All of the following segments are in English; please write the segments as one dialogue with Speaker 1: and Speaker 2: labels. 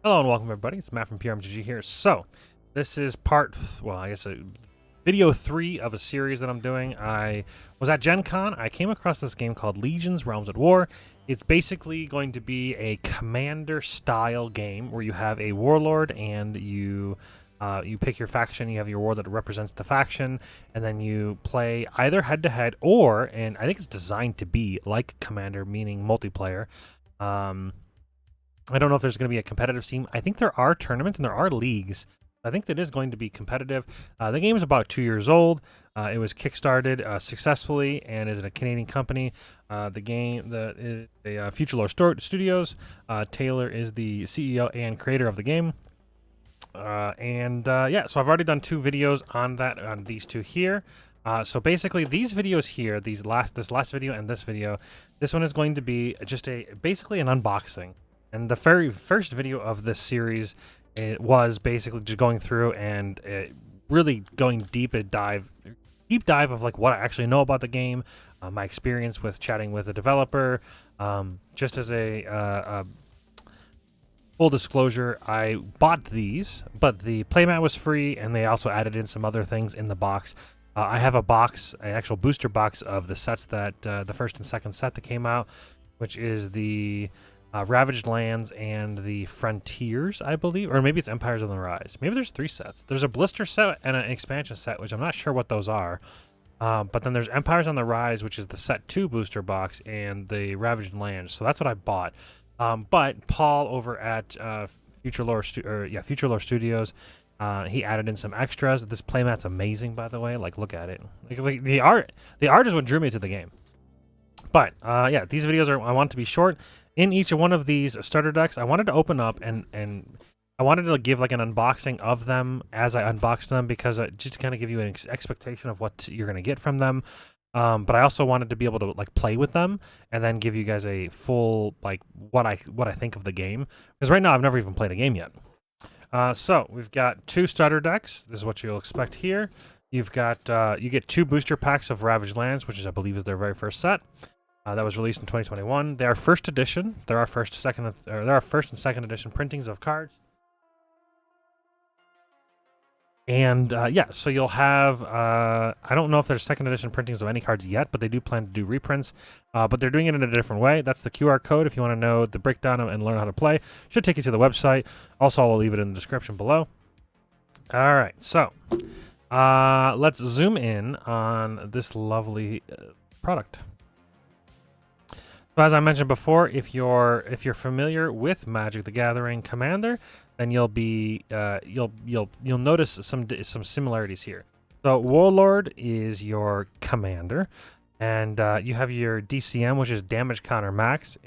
Speaker 1: Hello and welcome everybody, it's Matt from PRMGG here. So, this is video 3 of a series that I'm doing. I was at Gen Con, I came across this game called Legions: Realms at War. It's basically going to be a commander style game where you have a warlord and you pick your faction, you have your warlord that represents the faction, and then you play either head-to-head or, and I think it's designed to be like Commander, meaning multiplayer. I don't know if there's going to be a competitive scene. I think there are tournaments and there are leagues. I think that is going to be competitive. The game is about 2 years old. It was kickstarted successfully and is a Canadian company. The game is Future Lore Studios. Taylor is the CEO and creator of the game. Yeah, so I've already done 2 videos on these 2 here. So basically, these videos here, this last video and this video, this one is going to be just basically an unboxing. And the very first video of this series, it was basically just going through and really going deep dive of like what I actually know about the game, my experience with chatting with the developer. Just as a full disclosure, I bought these, but the playmat was free, and they also added in some other things in the box. I have an actual booster box of the sets that the first and second set that came out, which is the Ravaged Lands and the Frontiers, I believe, or maybe it's Empires on the Rise. Maybe there's 3 sets. There's a blister set and an expansion set, which I'm not sure what those are. But then there's Empires on the Rise, which is the set 2 booster box, and the Ravaged Lands. So that's what I bought. But Paul over at Future Lore Studios, he added in some extras. This playmat's amazing, by the way. Like, look at it. Like the art is what drew me to the game. But yeah, these videos I want to be short. In each one of these starter decks, I wanted to open up and I wanted to give like an unboxing of them as I unboxed them, because just to kind of give you an expectation of what you're going to get from them. But I also wanted to be able to like play with them and then give you guys a full like what I think of the game, because right now I've never even played a game yet. So we've got 2 starter decks. This is what you'll expect here. You've got you get 2 booster packs of Ravaged Lands, which is I believe is their very first set. That was released in 2021. They are first edition. There are first and second edition printings of cards. And yeah, so you'll have, I don't know if there's second edition printings of any cards yet, but they do plan to do reprints. But they're doing it in a different way. That's the QR code if you want to know the breakdown and learn how to play. Should take you to the website. Also, I'll leave it in the description below. All right, so let's zoom in on this lovely product. So as I mentioned before, if you're familiar with Magic: The Gathering Commander, then you'll notice some similarities here. So Warlord is your commander, and you have your DCM, which is damage counter max.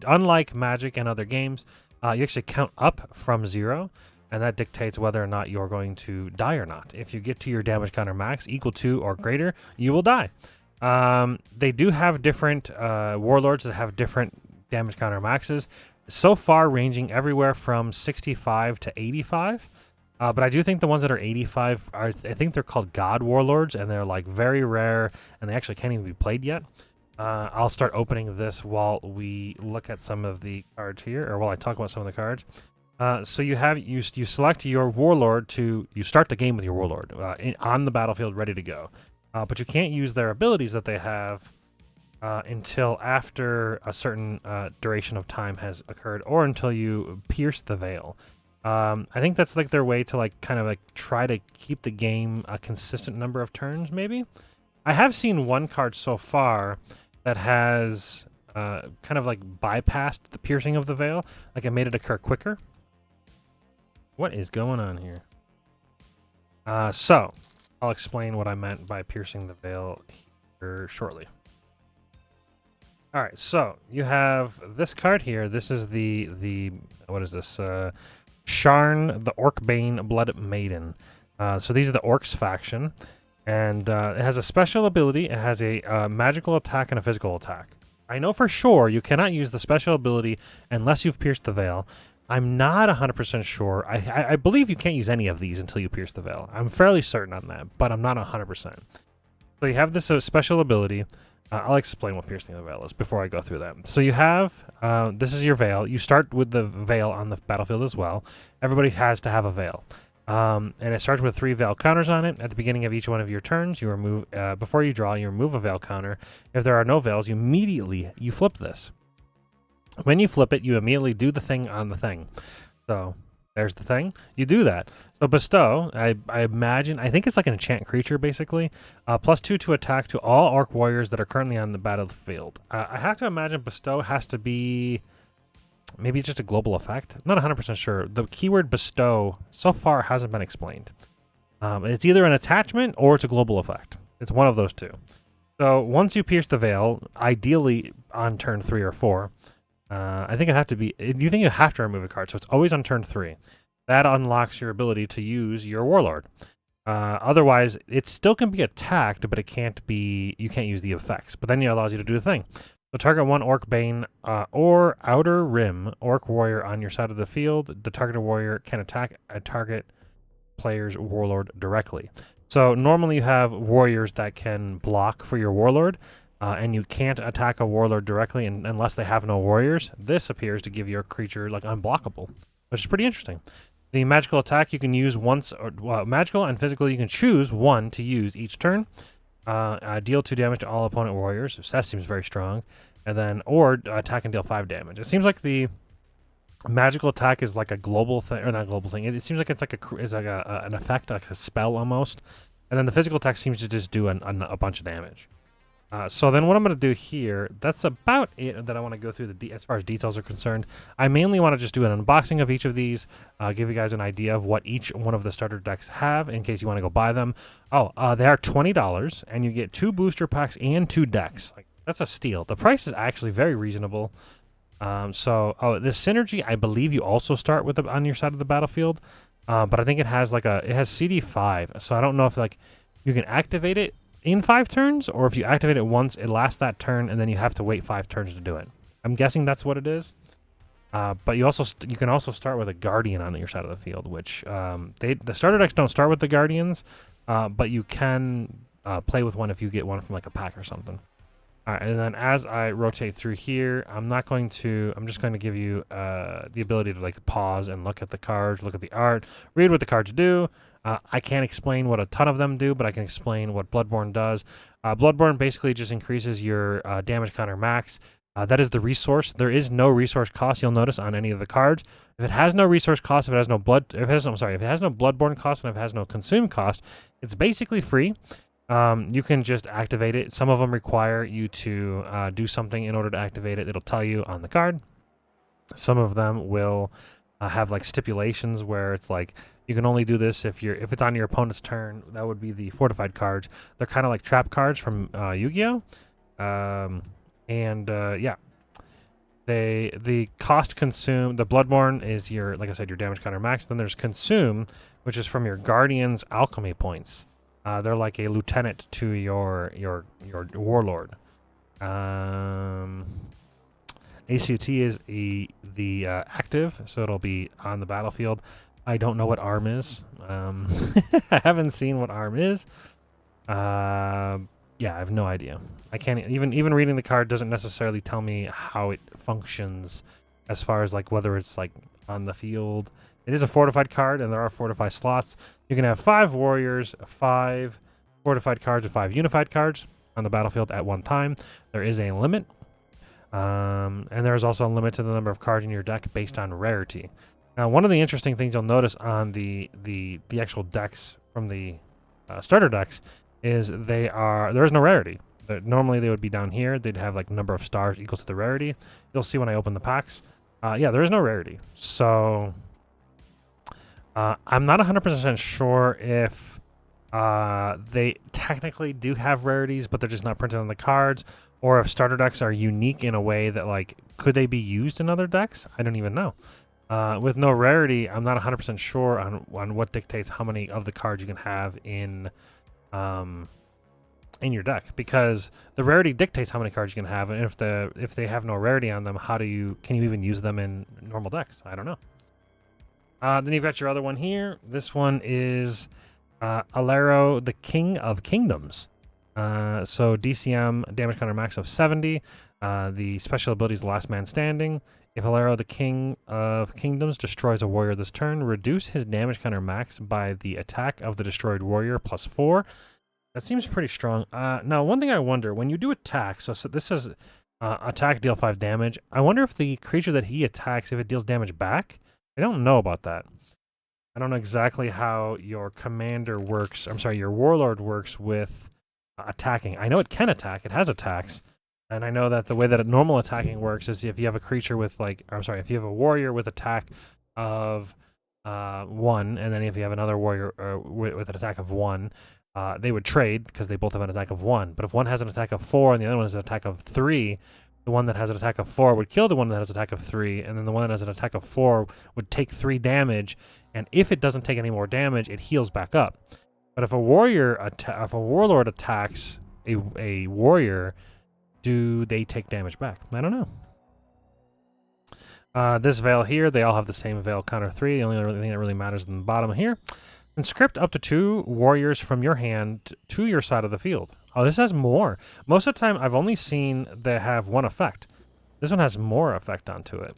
Speaker 1: Unlike Magic and other games, you actually count up from 0, and that dictates whether or not you're going to die or not. If you get to your damage counter max equal to or greater, you will die. They do have different warlords that have different damage counter maxes, so far ranging everywhere from 65 to 85. But I do think the ones that are 85 I think they're called God Warlords, and they're like very rare, and they actually can't even be played yet. I'll start opening this while we look at some of the cards here, or while I talk about some of the cards. So you select your warlord you start the game with your warlord on the battlefield, ready to go. But you can't use their abilities that they have until after a certain duration of time has occurred, or until you pierce the veil. I think that's like their way to like kind of like try to keep the game a consistent number of turns, maybe. I have seen one card so far that has kind of like bypassed the piercing of the veil, like it made it occur quicker. What is going on here? So I'll explain what I meant by piercing the veil here shortly. All right, so you have this card here. This is the what is this? Sharn, the Orcbane Blood Maiden. So these are the Orcs faction, and it has a special ability. It has a magical attack and a physical attack. I know for sure you cannot use the special ability unless you've pierced the veil. I'm not 100% sure. I believe you can't use any of these until you pierce the veil. I'm fairly certain on that, but I'm not 100%. So you have this special ability. I'll explain what Piercing the Veil is before I go through that. So you have, this is your Veil. You start with the Veil on the battlefield as well. Everybody has to have a Veil. And it starts with 3 Veil counters on it. At the beginning of each one of your turns, you remove, before you draw, you remove a Veil counter. If there are no Veils, you flip this. When you flip it, you immediately do the thing on the thing. So there's the thing. You do that. So Bestow, I imagine, I think it's like an enchant creature, basically. +2 to attack to all Orc Warriors that are currently on the battlefield. I have to imagine Bestow has to be maybe just a global effect. I'm not 100% sure. The keyword Bestow so far hasn't been explained. It's either an attachment or it's a global effect. It's one of those two. So once you pierce the Veil, ideally on turn 3 or 4, I think it have to be. You think you have to remove a card, so it's always on turn 3. That unlocks your ability to use your Warlord. Otherwise, it still can be attacked, but it can't be. You can't use the effects. But then it allows you to do the thing. So target 1 Orc Bane or Outer Rim Orc Warrior on your side of the field. The targeted warrior can attack a target player's Warlord directly. So normally you have warriors that can block for your Warlord. And you can't attack a Warlord directly unless they have no warriors. This appears to give your creature like unblockable, which is pretty interesting. The magical attack you can use once, or magical and physical you can choose one to use each turn. Deal 2 damage to all opponent warriors. So that seems very strong. And then, or attack and deal 5 damage. It seems like the magical attack is like a global thing, or not global thing. It seems like it's like an effect, like a spell almost. And then the physical attack seems to just do a bunch of damage. So then what I'm going to do here, that's about it that I want to go through as far as details are concerned. I mainly want to just do an unboxing of each of these, give you guys an idea of what each one of the starter decks have in case you want to go buy them. Oh, they are $20, and you get 2 booster packs and 2 decks. Like, that's a steal. The price is actually very reasonable. This Synergy, I believe you also start with on your side of the battlefield, but I think it has CD5, so I don't know if like you can activate it in 5 turns, or if you activate it once, it lasts that turn, and then you have to wait 5 turns to do it. I'm guessing that's what it is. But you can also start with a Guardian on your side of the field, which the starter decks don't start with the Guardians, but you can play with one if you get one from like a pack or something. All right, and then as I rotate through here, I'm just going to give you the ability to like pause and look at the cards, look at the art, read what the cards do. I can't explain what a ton of them do, but I can explain what Bloodborne does. Bloodborne basically just increases your damage counter max. That is the resource. There is no resource cost, you'll notice, on any of the cards. If it has no resource cost, if it has no Bloodborne cost, and if it has no consume cost, it's basically free. You can just activate it. Some of them require you to do something in order to activate it. It'll tell you on the card. Some of them will have like stipulations where it's like you can only do this if it's on your opponent's turn. That would be the fortified cards. They're kind of like trap cards from Yu-Gi-Oh. Yeah, the cost consume. The Bloodborne is your, like I said, your damage counter max. Then there's consume, which is from your Guardian's alchemy points. They're like a lieutenant to your warlord. ACT is the active, so it'll be on the battlefield. I don't know what arm is. I haven't seen what arm is. Yeah, I have no idea. I can't even reading the card doesn't necessarily tell me how it functions as far as like whether it's like on the field. It is a fortified card, and there are fortified slots. You can have 5 warriors, 5 fortified cards, and 5 unified cards on the battlefield at one time. There is a limit, and there's also a limit to the number of cards in your deck based on rarity. Now, one of the interesting things you'll notice on the actual decks from the starter decks is there is no rarity. Normally they would be down here. They'd have like number of stars equal to the rarity. You'll see when I open the packs. Yeah, there is no rarity. So I'm not 100% sure if they technically do have rarities, but they're just not printed on the cards, or if starter decks are unique in a way that like could they be used in other decks? I don't even know. With no rarity, I'm not 100% sure on what dictates how many of the cards you can have in your deck, because the rarity dictates how many cards you can have, and if they have no rarity on them, can you even use them in normal decks? I don't know. Then you've got your other one here. This one is Alero, the King of Kingdoms. So DCM, damage counter max of 70. The special ability is Last Man Standing. If Alero, the King of Kingdoms, destroys a warrior this turn, reduce his damage counter max by the attack of the destroyed warrior plus 4. That seems pretty strong. Now, one thing I wonder, when you do attack, so this says attack, deal 5 damage. I wonder if the creature that he attacks, if it deals damage back. I don't know about that. I don't know exactly how your commander works. I'm sorry, your warlord works with attacking. I know it can attack. It has attacks. And I know that the way that normal attacking works is if you have a creature with if you have a warrior with attack of 1, and then if you have another warrior with an attack of 1, they would trade because they both have an attack of 1. But if one has an attack of 4 and the other one has an attack of 3, the one that has an attack of 4 would kill the one that has an attack of 3, and then the one that has an attack of 4 would take 3 damage, and if it doesn't take any more damage, it heals back up. But if a warlord attacks a warrior, do they take damage back? I don't know. This Veil here, they all have the same Veil counter 3. The only other thing that really matters is in the bottom here. Conscript up to 2 warriors from your hand to your side of the field. Oh, this has more. Most of the time, I've only seen they have 1 effect. This one has more effect onto it.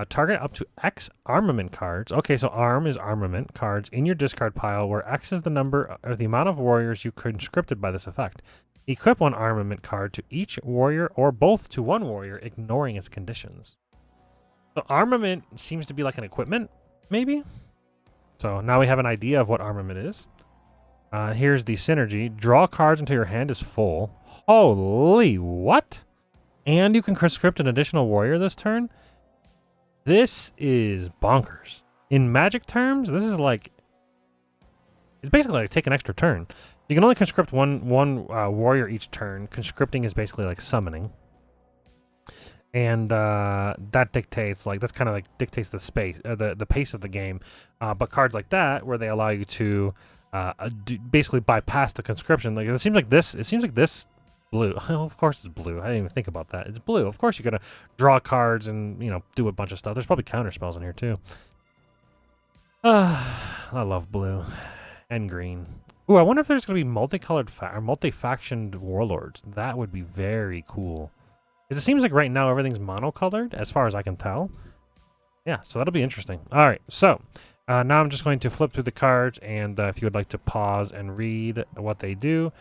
Speaker 1: Target up to X armament cards. Okay, so arm is armament cards in your discard pile, where X is the number or the amount of warriors you conscripted by this effect. Equip 1 armament card to each warrior or both to 1 warrior, ignoring its conditions. So armament seems to be like an equipment, maybe? So now we have an idea of what armament is. Here's the synergy. Draw cards until your hand is full. Holy what? And you can conscript an additional warrior this turn? This is bonkers. In Magic terms, this is like... It's basically like take an extra turn. You can only conscript one warrior each turn. Conscripting is basically like summoning. And that dictates that's kind of like dictates the the pace of the game. But cards like that, where they allow you to basically bypass the conscription, it seems like this blue. Oh, of course it's blue. I didn't even think about that. It's blue. Of course you're gonna draw cards and do a bunch of stuff. There's probably counter spells in here too. I love blue and green. Ooh, I wonder if there's gonna be multicolored or multi-factioned warlords. That would be very cool. It seems like right now everything's monocolored, as far as I can tell. Yeah, so that'll be interesting. All right, so now I'm just going to flip through the cards, and if you would like to pause and read what they do,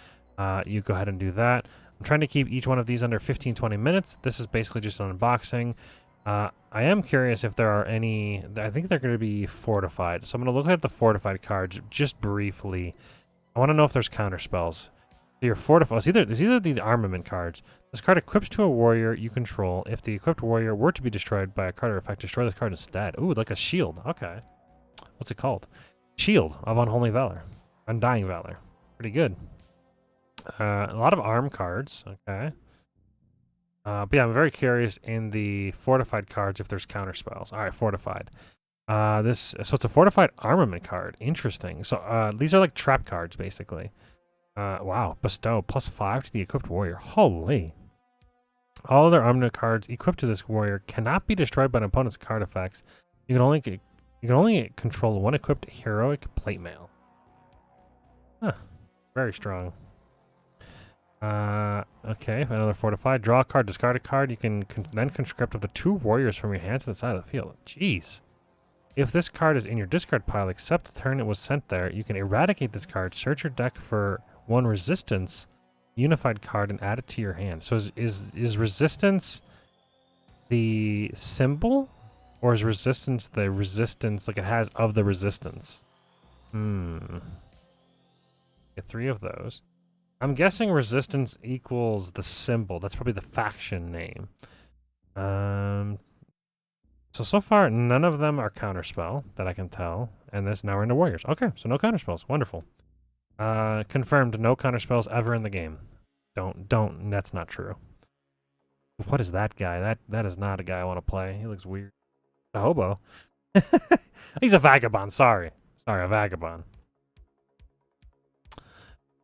Speaker 1: you go ahead and do that. I'm trying to keep each one of these under 15-20 minutes. This is basically just an unboxing. I am curious if there are any... I think they're going to be fortified. So I'm going to look at the fortified cards just briefly. I want to know if there's counter spells. So you're fortified. It's either the armament cards. This card equips to a warrior you control. If the equipped warrior were to be destroyed by a card or effect, destroy this card instead. Ooh, like a shield. Okay. What's it called? Shield of Unholy Valor. Undying Valor. Pretty good. A lot of arm cards. Okay. But yeah, I'm very curious in the fortified cards if there's counter spells. All right, fortified. So it's a fortified armament card. Interesting. So these are like trap cards, basically. Wow. Bestow +5 to the equipped warrior. Holy. All other armament cards equipped to this warrior cannot be destroyed by an opponent's card effects. You can only control 1 equipped heroic plate mail. Huh. Very strong. Okay, another fortified. Draw a card, discard a card. You can then conscript up to 2 warriors from your hand to the side of the field. Jeez. If this card is in your discard pile, except the turn it was sent there, you can eradicate this card, search your deck for 1 resistance unified card, and add it to your hand. So is resistance the symbol? Or is resistance the resistance like it has of the resistance? Get 3 of those. I'm guessing resistance equals the symbol. That's probably the faction name. So far, none of them are counterspell that I can tell. And now we're into warriors. Okay, so no counterspells. Wonderful. Confirmed, no counterspells ever in the game. Don't, that's not true. What is that guy? That is not a guy I want to play. He looks weird. A hobo. He's a vagabond, sorry. Sorry, a vagabond.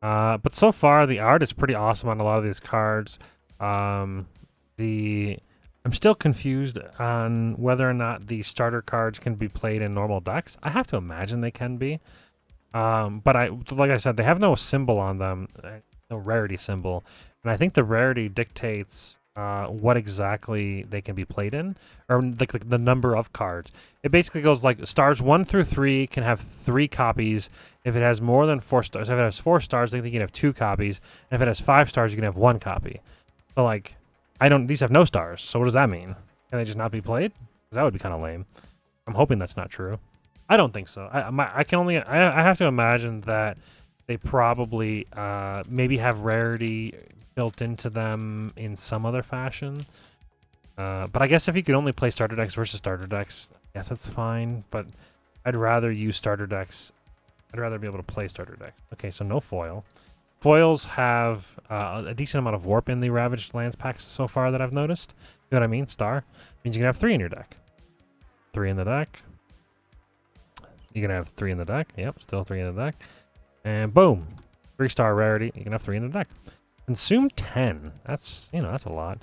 Speaker 1: But so far, the art is pretty awesome on a lot of these cards. I'm still confused on whether or not the starter cards can be played in normal decks. I have to imagine they can be. But like I said, they have no symbol on them. no rarity symbol, and I think the rarity dictates what exactly they can be played in, or like the number of cards. It basically goes like stars 1 through 3 can have 3 copies. If it has more than 4 stars, if it has 4 stars, then you can have 2 copies. And if it has 5 stars, you can have 1 copy. But like, these have no stars. So what does that mean? Can they just not be played? 'Cause that would be kind of lame. I'm hoping that's not true. I don't think so. I have to imagine that they probably maybe have rarity built into them in some other fashion. But I guess if you could only play starter decks versus starter decks, I guess that's fine. But I'd rather use starter decks. I'd rather be able to play starter decks. Okay, so no foil. Foils have a decent amount of warp in the Ravaged Lands packs so far that I've noticed. You know what I mean? Star means you can have 3 in your deck. 3 in the deck. You can have 3 in the deck. Yep, still 3 in the deck. And boom, 3-star rarity. You can have 3 in the deck. Consume 10. That's a lot.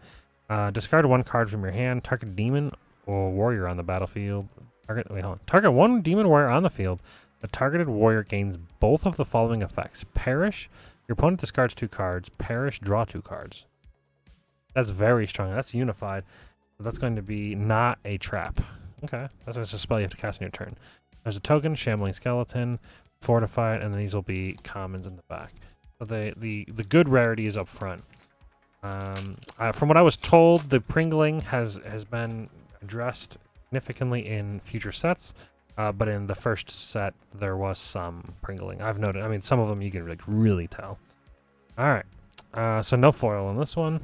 Speaker 1: Discard 1 card from your hand. Target demon or warrior on the battlefield. Target 1 demon warrior on the field. The targeted warrior gains both of the following effects: perish. Your opponent discards 2 cards. Perish. Draw 2 cards. That's very strong. That's unified. So that's going to be not a trap. Okay, that's just a spell you have to cast on your turn. There's a token, Shambling Skeleton, Fortified, and then these will be commons in the back. So the good rarity is up front. From what I was told, the Pringling has been addressed significantly in future sets, but in the first set there was some Pringling. I've noted. I mean, some of them you can like really tell. All right, so no foil on this one.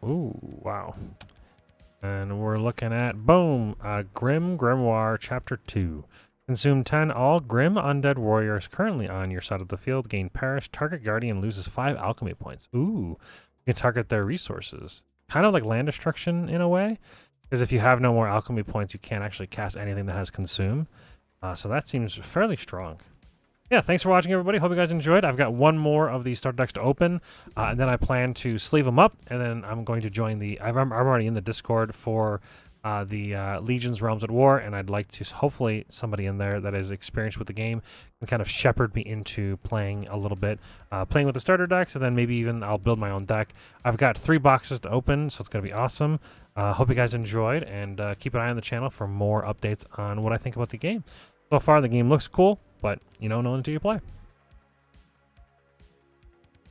Speaker 1: Ooh, wow. And we're looking at, boom, Grim Grimoire Chapter 2. Consume 10. All Grim Undead Warriors currently on your side of the field gain perish. Target Guardian loses 5 alchemy points. Ooh, you can target their resources. Kind of like land destruction in a way. Because if you have no more alchemy points, you can't actually cast anything that has consume. So that seems fairly strong. Yeah, thanks for watching, everybody. Hope you guys enjoyed. I've got one more of these starter decks to open, and then I plan to sleeve them up, and then I'm going to join the... I'm already in the Discord for the Legions Realms at War, and I'd like to, hopefully, somebody in there that is experienced with the game can kind of shepherd me into playing a little bit, playing with the starter decks, and then maybe even I'll build my own deck. I've got 3 boxes to open, so it's going to be awesome. Hope you guys enjoyed, and keep an eye on the channel for more updates on what I think about the game. So far, the game looks cool, but you don't know until you play.